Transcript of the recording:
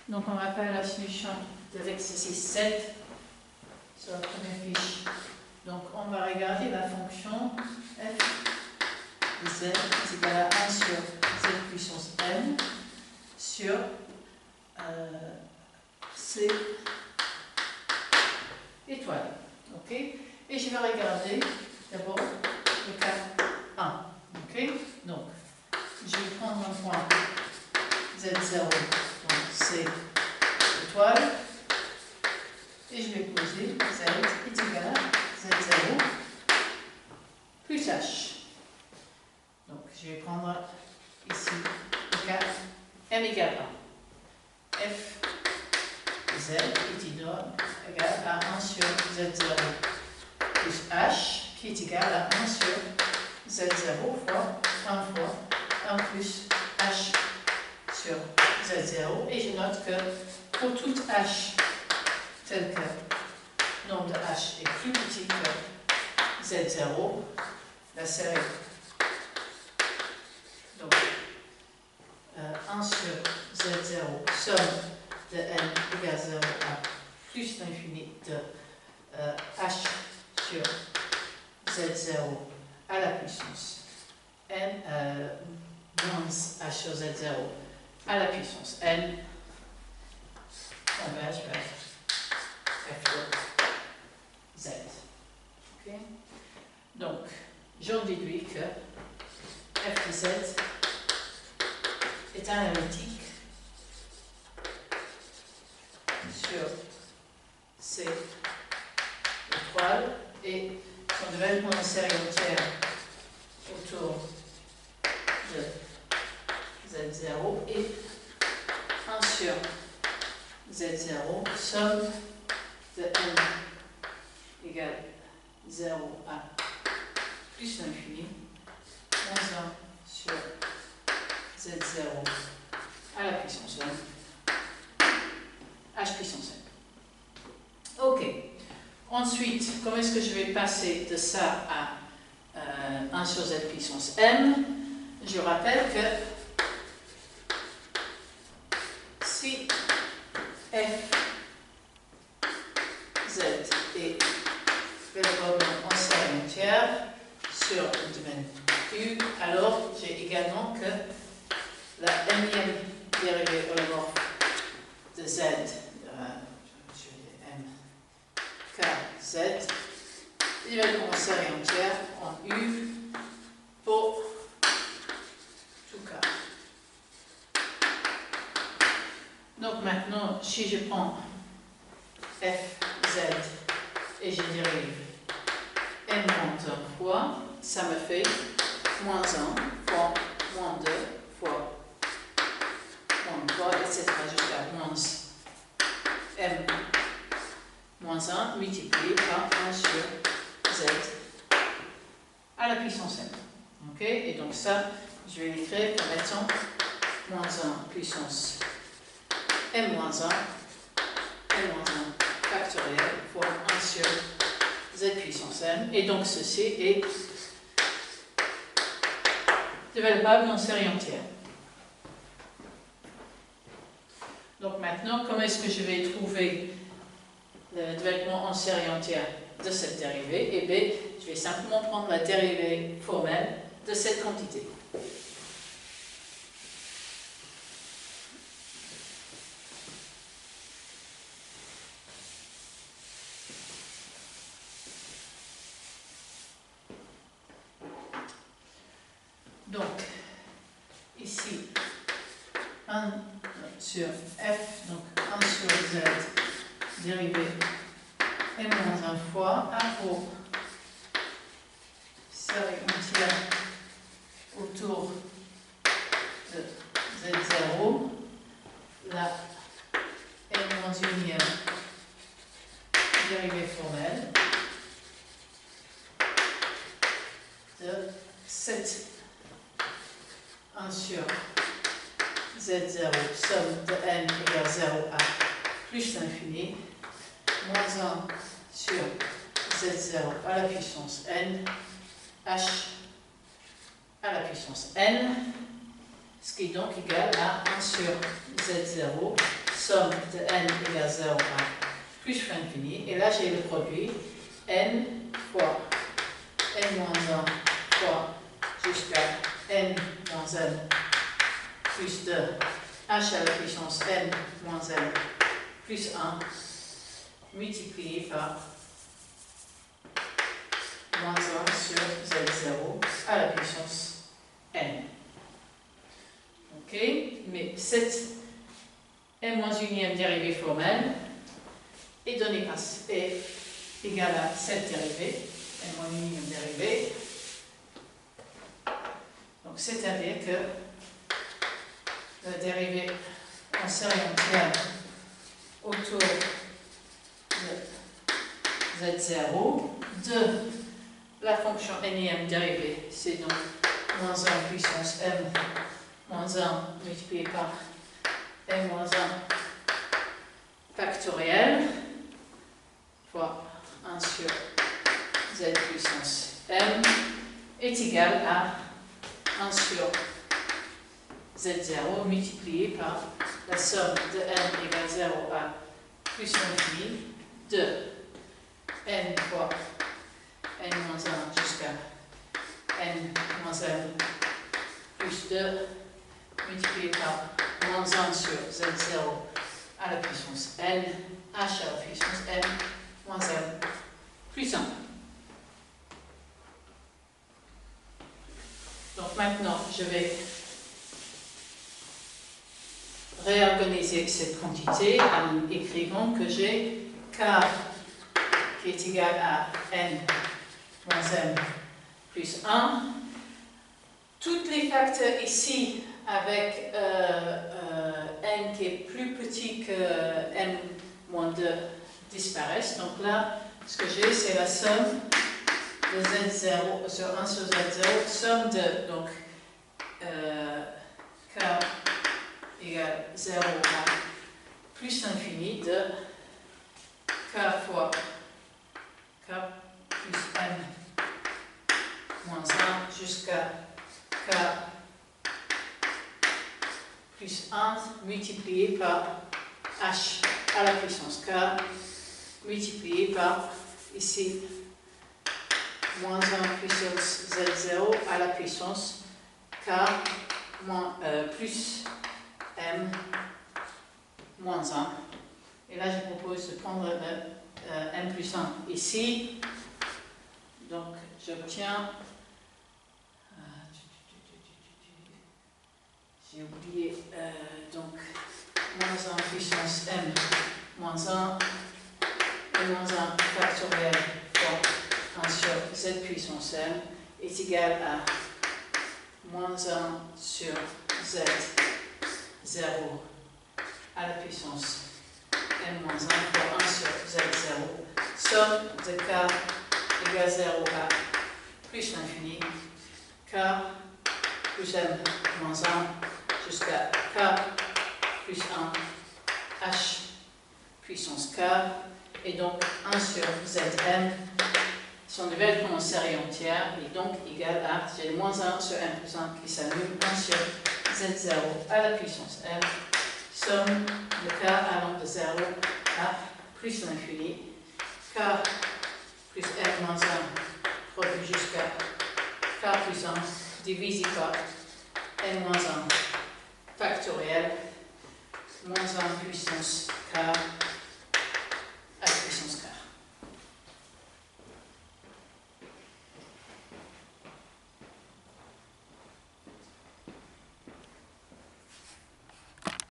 Donc on va faire la solution de l'exercice 7 sur la première fiche. Donc on va regarder la fonction f de z est égal à 1 sur z puissance m sur c étoile. Ok? Et je vais regarder d'abord le cas 1. Ok? Donc je vais prendre un point z0, donc c étoile, et je vais poser z est égal à z0 plus h. Donc je vais prendre ici le cas m égale 1. f de z est égal à 1 sur z0 plus h, qui est égal à 1 sur z0 fois 1 fois 1 plus h sur z0. Et je note que pour toute h tel que le nombre de h est plus petit que z0, la série donc 1 sur z0 somme de n égale 0 à plus l'infini de h sur z0 à la puissance n moins h sur z0 à la puissance n converge vers f de z. Okay? Donc, j'en déduis que f de z est analytique sur c étoile et son développement en série entière autour de z0 et 1 sur z0 somme de n égale 0 à plus l'infini moins 1 sur z0 à la puissance n h puissance n. Ok. Ensuite, comment est-ce que je vais passer de ça à 1 sur z puissance m? Je rappelle que si f z est véritablement en série entière sur le domaine U, alors j'ai également que la m-ième dérivée holomorphe de z, je vais m k z, également en série entière en U pour tout cas. Donc maintenant, si je prends f z et je dérive n moins 1 fois, ça me fait moins 1 fois moins 2 fois moins 3, etc. jusqu'à moins m moins 1 multiplié par 1 sur z à la puissance m. Ok? Et donc ça, je vais l'écrire comme étant moins 1 puissance m moins 1 factoriel fois 1 sur z puissance m. Et donc ceci est développable en série entière. Donc maintenant, comment est-ce que je vais trouver le développement en série entière de cette dérivée? Eh bien, je vais simplement prendre la dérivée formelle de cette quantité. Donc, ici, 1 sur f, donc 1 sur z, dérivée m-1 fois, A pour série entière autour de z0, la m-1 dérivée formelle de 7 1 sur z0 somme de n égale 0 à plus l'infini moins 1 sur z0 à la puissance n h à la puissance n, ce qui est donc égal à 1 sur z0 somme de n égale 0 à plus fin infini. Et là, j'ai le produit n fois n moins 1 fois jusqu'à n moins n plus 2 h à la puissance n moins n plus 1 multiplié par moins 1 sur z0 à la puissance n. Ok, mais cette n-1e dérivée formelle est donnée par est égale à cette dérivée, n-1e dérivée. Donc c'est-à-dire que la dérivée en série entière autour de z0 de la fonction n-ième dérivée, c'est donc moins 1 puissance m moins 1 multiplié par m moins 1 factoriel fois 1 sur z puissance m est égal à 1 sur z0 multiplié par la somme de n égale 0 à plus l'infini de n fois n moins 1 jusqu'à n moins n plus 2 multiplié par moins 1 sur z0 à la puissance n, h à la puissance n moins n plus 1. Donc maintenant, je vais réorganiser cette quantité en écrivant que j'ai k qui est égal à n moins n plus 1. Tous les facteurs ici avec n qui est plus petit que n moins 2 disparaissent. Donc là, ce que j'ai, c'est la somme de z0 sur 1 sur z0, somme de donc k égale 0 à plus l'infini de k fois k plus n moins 1 jusqu'à k plus 1 multiplié par h à la puissance k multiplié par ici moins 1 puissance z0 à la puissance k plus m moins 1. Et là, je propose de prendre le m plus 1 ici. Donc, j'obtiens... j'ai oublié, donc, moins 1 puissance m moins 1 et moins 1 factoriel fois 1 sur z puissance m est égal à moins 1 sur z 0 à la puissance n moins 1 fois 1 sur z0, somme de k égale 0 à plus l'infini, k plus m moins 1 jusqu'à k plus 1 h puissance k, et donc 1 sur zm, son développement en série entière est donc égal à, j'ai moins 1 sur m plus 1 qui s'annule, 1 sur z0 à la puissance m, somme de k allant de 0 à plus l'infini, k plus m moins 1 produit jusqu'à k plus 1 divisé par n moins 1 factoriel moins 1 puissance k